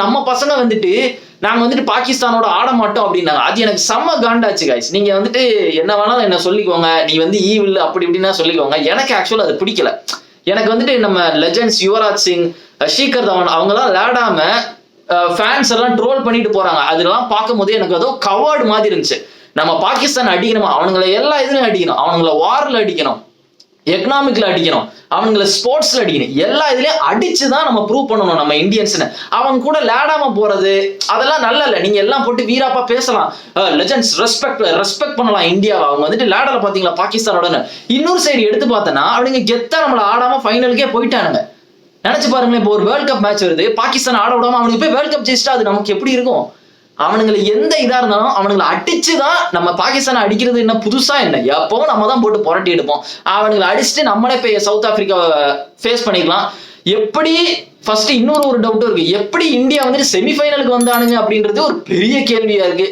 நம்ம பசங்க வந்துட்டு நாங்க வந்துட்டு பாகிஸ்தானோட ஆட மாட்டோம் அப்படின்னாங்க. அது எனக்கு செம்ம காண்டாச்சு காய்ஸ். நீங்க வந்துட்டு என்ன வேணாலும் என்ன சொல்லிக்கோங்க, நீ வந்து ஈவில் அப்படி இப்படின்னா சொல்லிக்கோங்க, எனக்கு ஆக்சுவலா அது பிடிக்கல. எனக்கு வந்துட்டு நம்ம லெஜெண்ட்ஸ் யுவராஜ் சிங், ஷிகர் தவன் அவங்கலாம் விளையாடாம ஃபேன்ஸ் எல்லாம் ட்ரோல் பண்ணிட்டு போறாங்க. அதெல்லாம் பார்க்கும் போது எனக்கு ஏதோ கவர்டு மாதிரி இருந்துச்சு. நம்ம பாகிஸ்தான் அடிக்கணுமா, அவனுங்களை எல்லா இதுலையும் அடிக்கணும், அவனுங்களை வார்ல அடிக்கணும், எக்கனாமிக்ல அடிக்கணும், அவங்களை ஸ்போர்ட்ஸ்ல அடிக்கணும், எல்லா இதுலயும் அடிச்சுதான் நம்ம ப்ரூவ் பண்ணணும் நம்ம இந்தியன்ஸ்னு. அவங்க கூட லேடாம போறது அதெல்லாம் நல்ல இல்ல. நீங்க எல்லாம் போட்டு வீராப்பா பேசலாம், லெஜெண்ட்ஸ் ரெஸ்பெக்ட் பண்ணலாம் இந்தியாவை. அவங்க வந்துட்டு லேடல பாத்தீங்களா பாகிஸ்தானோட. இன்னொரு சைடு எடுத்து பார்த்தனா அவனுங்க கெத்தா நம்மள ஆடாம ஃபைனலுக்கே போயிட்டானுங்க. நினைச்சு பாருங்களேன், இப்போ ஒரு வேர்ல்ட் கப் மேட்ச் வருது, பாகிஸ்தான் ஆட விடாம அவனுக்கு போய் வேர்ல்ட் கப் ஜெயிச்சிட்டா அது நமக்கு எப்படி இருக்கும்? அவனுங்களை எந்த இதா இருந்தாலும் அவனுங்களை அடிச்சுதான் நம்ம பாகிஸ்தானை அடிக்கிறது என்ன புதுசா என்ன, எப்பவும் நம்ம தான் போட்டு புரட்டி எடுப்போம். அவனுங்களை அடிச்சுட்டு நம்மளே போய் சவுத் ஆப்பிரிக்காவை ஃபேஸ் பண்ணிக்கலாம். எப்படி ஃபர்ஸ்ட் இன்னொரு டவுட்டும் இருக்கு, எப்படி இந்தியா வந்துட்டு செமிஃபைனலுக்கு வந்தானுங்க அப்படின்றது ஒரு பெரிய கேள்வியா இருக்கு.